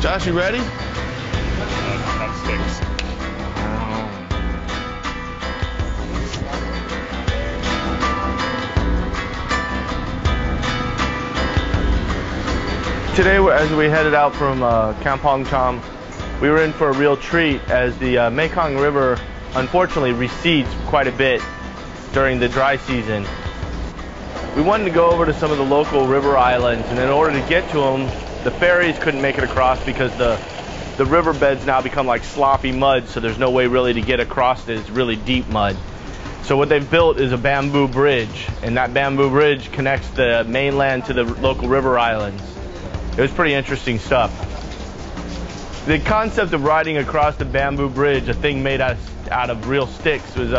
Josh, you ready? That sticks. Today, as we headed out from Kampong, we were in for a real treat as the Mekong River unfortunately recedes quite a bit during the dry season. We wanted to go over to some of the local river islands, and in order to get to them, the ferries couldn't make it across because the riverbeds now become like sloppy mud, so there's no way really to get across it. It's really deep mud. So what they've built is a bamboo bridge, and that bamboo bridge connects the mainland to the local river islands. It was pretty interesting stuff. The concept of riding across the bamboo bridge, a thing made out of real sticks, was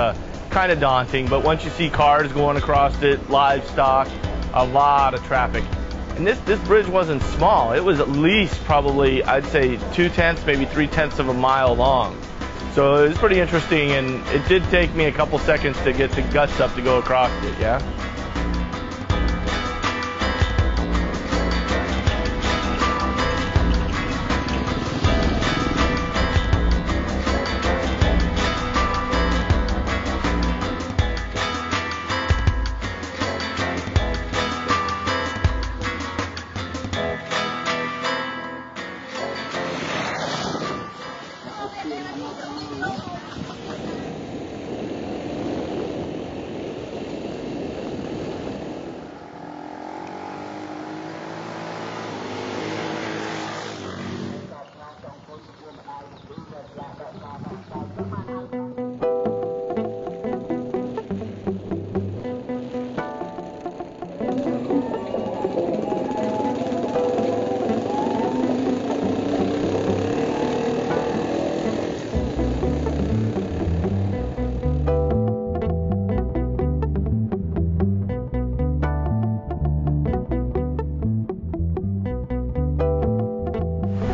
kind of daunting, but once you see cars going across it, livestock, a lot of traffic. And this bridge wasn't small. It was at least probably, I'd say, 2/10, maybe 3/10 of a mile long. So it was pretty interesting, and it did take me a couple seconds to get the guts up to go across it, yeah?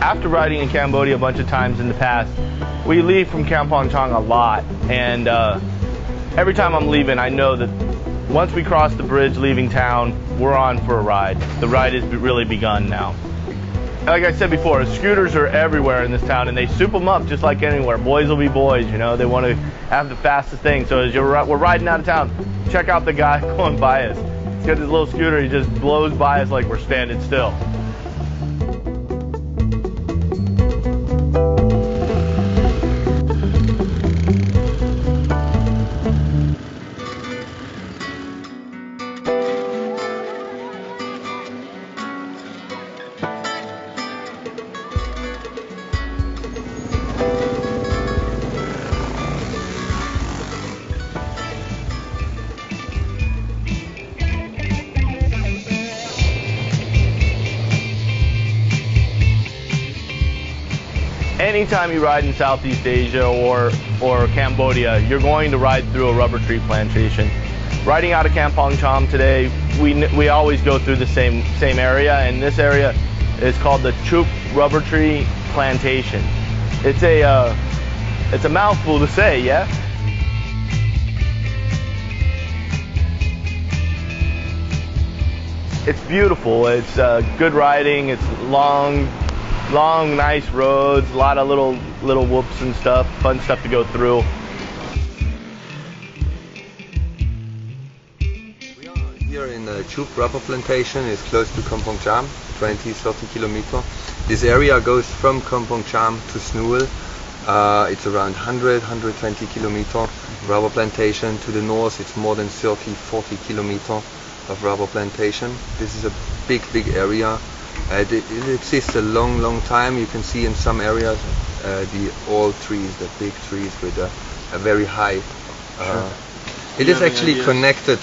After riding in Cambodia a bunch of times in the past, we leave from Kampong a lot, and every time I'm leaving, I know that once we cross the bridge leaving town, we're on for a ride. The ride has really begun now. Like I said before, scooters are everywhere in this town, and they soup them up just like anywhere. Boys will be boys, you know. They want to have the fastest thing. So as we're riding out of town, check out the guy going by us. He's got this little scooter. He just blows by us like we're standing still. Anytime you ride in Southeast Asia or Cambodia, you're going to ride through a rubber tree plantation. Riding out of Kampong today, we always go through the same area, and this area is called the Chup Rubber Tree Plantation. It's a mouthful to say, yeah? It's beautiful. It's good riding. It's long, nice roads, a lot of little whoops and stuff, fun stuff to go through. We are here in the Chup Rubber Plantation. It's close to Kampong 20-30 kilometers. This area goes from Kampong to Snuel. It's around 120 kilometers rubber plantation. To the north it's more than 30-40 kilometers of rubber plantation. This is a big area. It exists a long time. You can see in some areas the old trees, the big trees with a very high. It is actually connected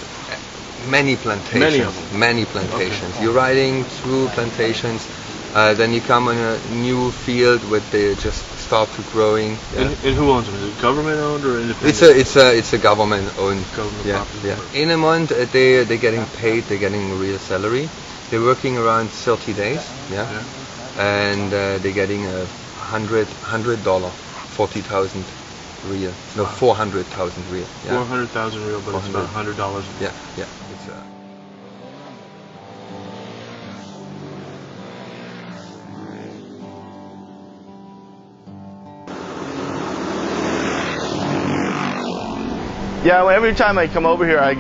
many plantations. Many plantations. Okay. You're riding through plantations, then you come on a new field where they just start to growing. Yeah. And who owns them? Is it government owned or independent? It's a government owned. Property. In a month they're getting paid. They're getting a real salary. They're working around 30 days, and they're getting $100, 40,000 real. No, 400,000 real. Yeah. 400,000 real, but it's about $100. Yeah. It's, Yeah, well, every time I come over here, I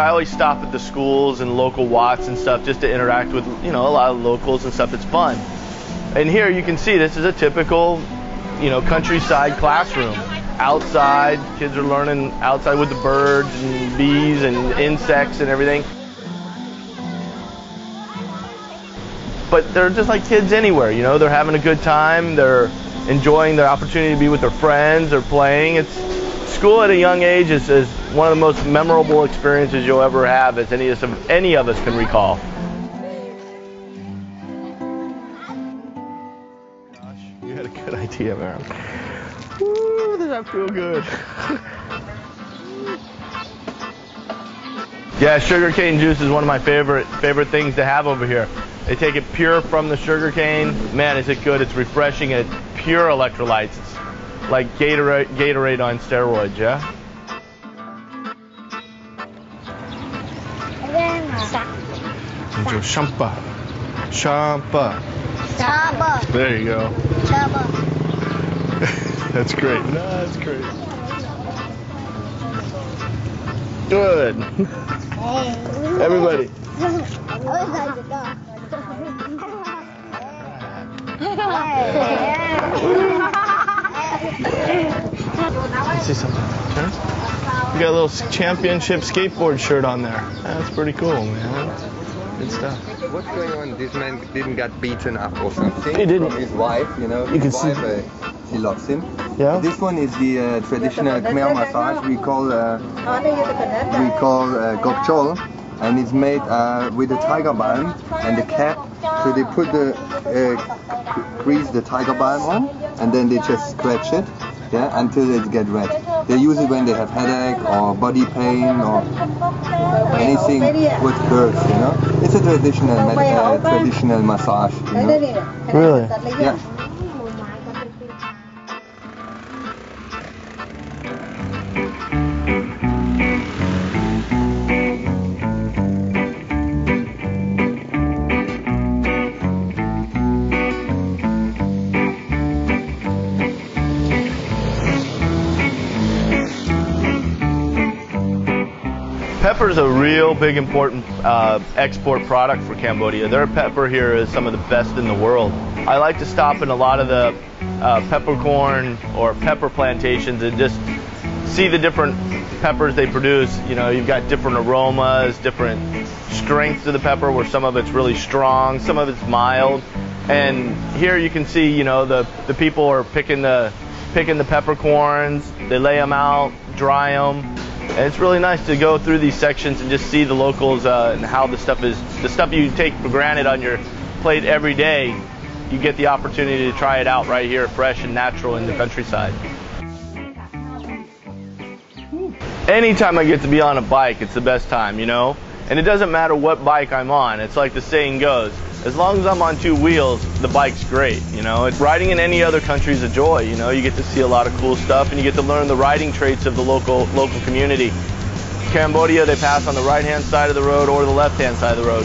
always stop at the schools and local Watts and stuff just to interact with, a lot of locals and stuff. It's fun. And here you can see this is a typical, countryside classroom. Outside, kids are learning outside with the birds and bees and insects and everything. But they're just like kids anywhere, they're having a good time, they're enjoying the opportunity to be with their friends, they're playing. School at a young age is one of the most memorable experiences you'll ever have, as any of us can recall. Gosh, you had a good idea, man. Woo, does that feel good? Yeah, sugarcane juice is one of my favorite things to have over here. They take it pure from the sugarcane. Man, is it good. It's refreshing and it's pure electrolytes. It's like Gatorade on steroids, yeah? Schampa. There you go. That's great. No, that's great. Good. Everybody. Let's see something. Turn. You got a little championship skateboard shirt on there. That's pretty cool, man. Good stuff. What's going on? This man didn't get beaten up or something. He didn't. From his wife, You can see. She loves him. Yeah. This one is the traditional Khmer massage. We call gokchol, and it's made with the tiger balm and the cap. So they put grease the tiger balm on, and then they just scratch it, until it gets red. They use it when they have headache or body pain or anything with birds, It's a traditional massage, Really? Yeah. Pepper is a real big important export product for Cambodia. Their pepper here is some of the best in the world. I like to stop in a lot of the peppercorn or pepper plantations and just see the different peppers they produce. You've got different aromas, different strengths of the pepper, where some of it's really strong, some of it's mild. And here you can see, the people are picking the peppercorns. They lay them out, dry them. And it's really nice to go through these sections and just see the locals and how the stuff you take for granted on your plate every day. You get the opportunity to try it out right here, fresh and natural in the countryside. Anytime I get to be on a bike, it's the best time, And it doesn't matter what bike I'm on. It's like the saying goes, as long as I'm on two wheels, the bike's great, Riding in any other country is a joy, You get to see a lot of cool stuff and you get to learn the riding traits of the local community. Cambodia, they pass on the right-hand side of the road or the left-hand side of the road.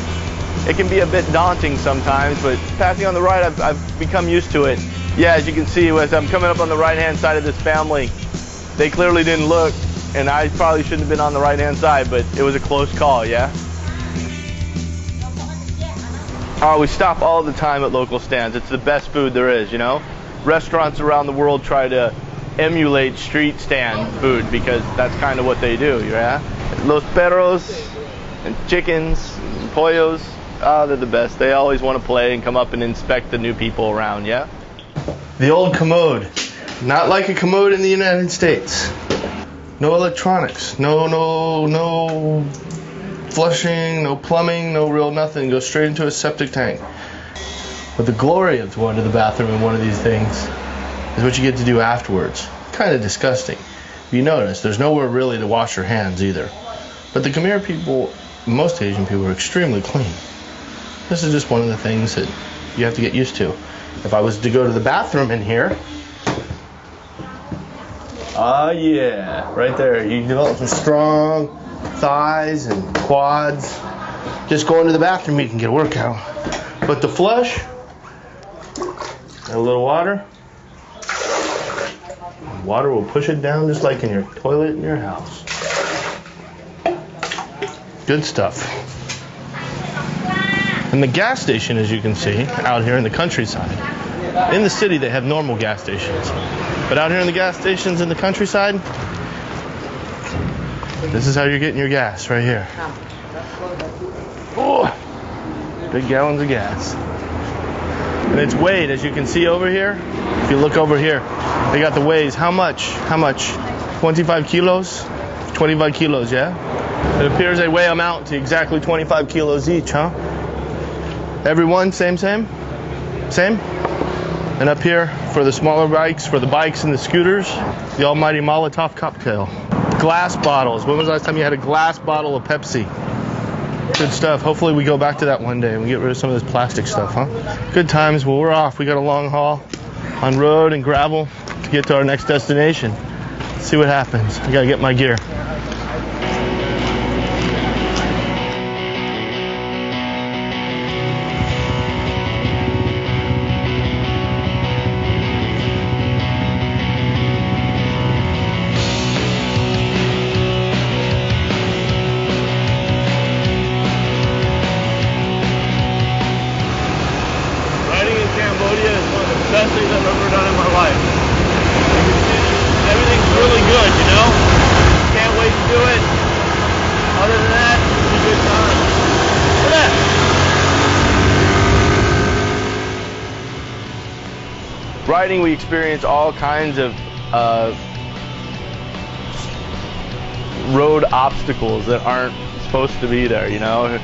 It can be a bit daunting sometimes, but passing on the right, I've become used to it. Yeah, as you can see, as I'm coming up on the right-hand side of this family, they clearly didn't look, and I probably shouldn't have been on the right-hand side, but it was a close call, yeah? We stop all the time at local stands. It's the best food there is, Restaurants around the world try to emulate street stand food because that's kind of what they do, yeah? Los perros and chickens and pollos, they're the best. They always want to play and come up and inspect the new people around, yeah? The old commode. Not like a commode in the United States. No electronics. No flushing, no plumbing, no real nothing. Go straight into a septic tank. But the glory of going to the bathroom in one of these things is what you get to do afterwards. Kind of disgusting. If you notice, there's nowhere really to wash your hands either. But the Khmer people, most Asian people, are extremely clean. This is just one of the things that you have to get used to. If I was to go to the bathroom in here, yeah, right there. You develop some strong thighs and quads. Just going to the bathroom, you can get a workout. But to flush, a little water. Water will push it down just like in your toilet in your house. Good stuff. And the gas station, as you can see, out here in the countryside. In the city, they have normal gas stations. But out here in the gas stations in the countryside, this is how you're getting your gas, right here. Oh, big gallons of gas. And it's weighed, as you can see over here. If you look over here, they got the weighs. How much? How much? 25 kilos? 25 kilos, yeah? It appears they weigh them out to exactly 25 kilos each, huh? Everyone, same? Same? And up here, for the smaller bikes, for the bikes and the scooters, the almighty Molotov cocktail. Glass bottles. When was the last time you had a glass bottle of Pepsi? Good stuff. Hopefully we go back to that one day and we get rid of some of this plastic stuff, huh? Good times. Well, we're off. We got a long haul on road and gravel to get to our next destination. Let's see what happens. I gotta get my gear. Cambodia is one of the best things I've ever done in my life. Everything's really good, you know? Can't wait to do it. Other than that, it's a good time. Look at that. Riding, we experience all kinds of road obstacles that aren't supposed to be there, you know?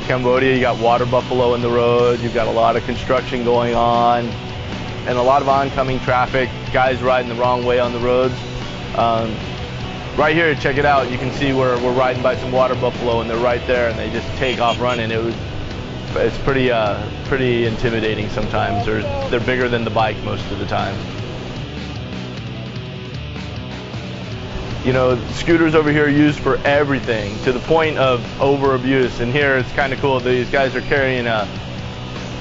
Cambodia, you got water buffalo in the road, you've got a lot of construction going on, and a lot of oncoming traffic, guys riding the wrong way on the roads. Right here, check it out, you can see we're riding by some water buffalo and they're right there and they just take off running. It's pretty intimidating sometimes. They're bigger than the bike most of the time. You know, scooters over here are used for everything, to the point of over-abuse. And here it's kind of cool. These guys are carrying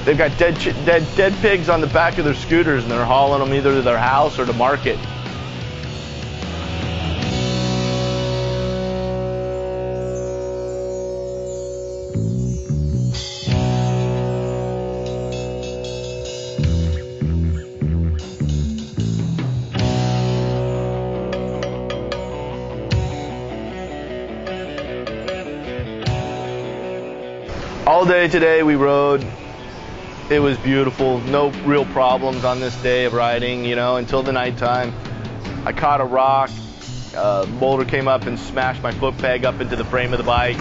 they've got dead pigs on the back of their scooters, and they're hauling them either to their house or to market. All day today we rode. It was beautiful. No real problems on this day of riding, you know, until the nighttime. I caught a rock. A boulder came up and smashed my foot peg up into the frame of the bike.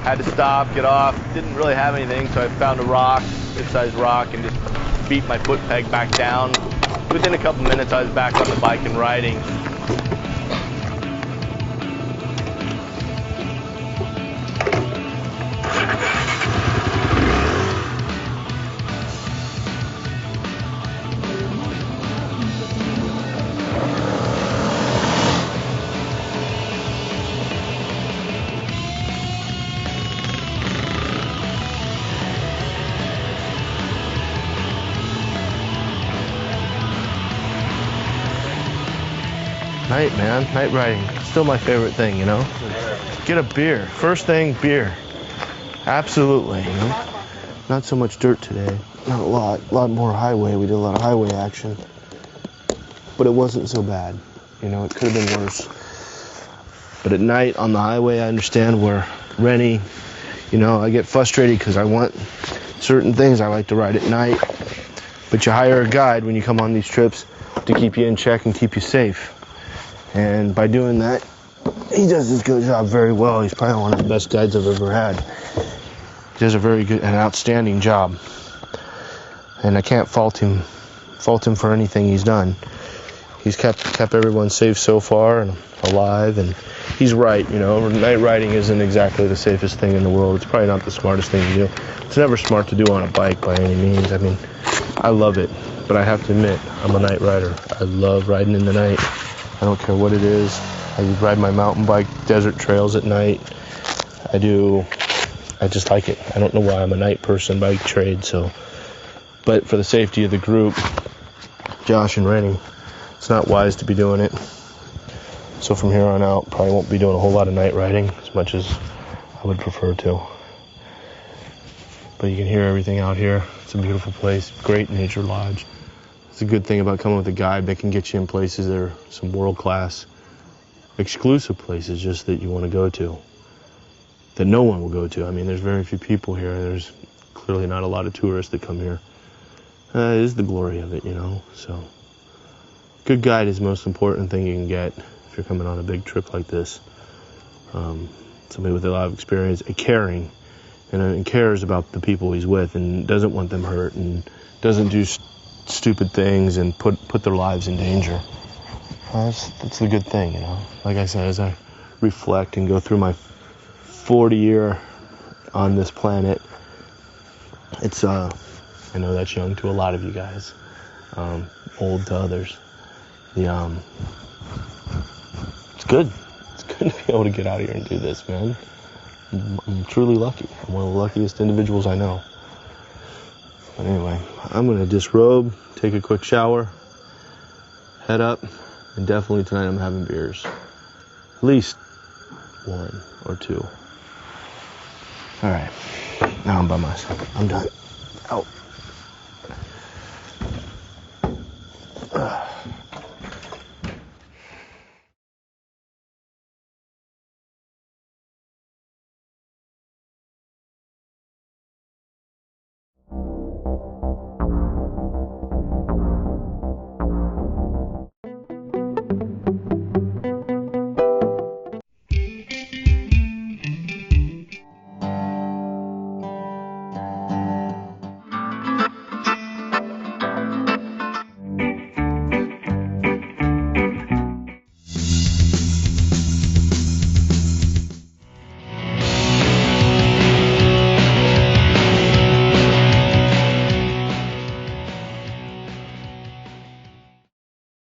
Had to stop, get off. Didn't really have anything, so I found a rock, good-sized rock, and just beat my foot peg back down. Within a couple minutes, I was back on the bike and riding. Night, man. Night riding. Still my favorite thing, you know? Get a beer. First thing, beer. Absolutely, you know? Not so much dirt today. Not a lot. A lot more highway. We did a lot of highway action. But it wasn't so bad. You know, it could have been worse. But at night on the highway, I understand where Rennie, you know, I get frustrated because I want certain things. I like to ride at night. But you hire a guide when you come on these trips to keep you in check and keep you safe. And by doing that, he does his good job very well. He's probably one of the best guides I've ever had. He does a very good and outstanding job. And I can't fault him for anything he's done. He's kept everyone safe so far and alive, and he's right, you know. Night riding isn't exactly the safest thing in the world. It's probably not the smartest thing to do. It's never smart to do on a bike by any means. I mean, I love it, but I have to admit, I'm a night rider. I love riding in the night. I don't care what it is. I ride my mountain bike desert trails at night. I just like it. I don't know why. I'm a night person by trade, so. But for the safety of the group, Josh and Rennie, it's not wise to be doing it. So from here on out, probably won't be doing a whole lot of night riding as much as I would prefer to. But you can hear everything out here. It's a beautiful place, great nature lodge. It's a good thing about coming with a guide. They can get you in places that are some world-class, exclusive places just that you want to go to, that no one will go to. I mean, there's very few people here. There's clearly not a lot of tourists that come here. It is the glory of it, you know. So, good guide is the most important thing you can get if you're coming on a big trip like this. Somebody with a lot of experience and caring, and cares about the people he's with and doesn't want them hurt and doesn't do stupid things and put their lives in danger. That's the good thing, you know. Like I said, as I reflect and go through my 40-year on this planet, it's I know that's young to a lot of you guys, old to others. It's good. It's good to be able to get out here and do this, man. I'm truly lucky. I'm one of the luckiest individuals I know. But anyway, I'm going to disrobe, take a quick shower, head up, and definitely tonight I'm having beers. At least 1 or 2. All right, now I'm by myself. I'm done. Out.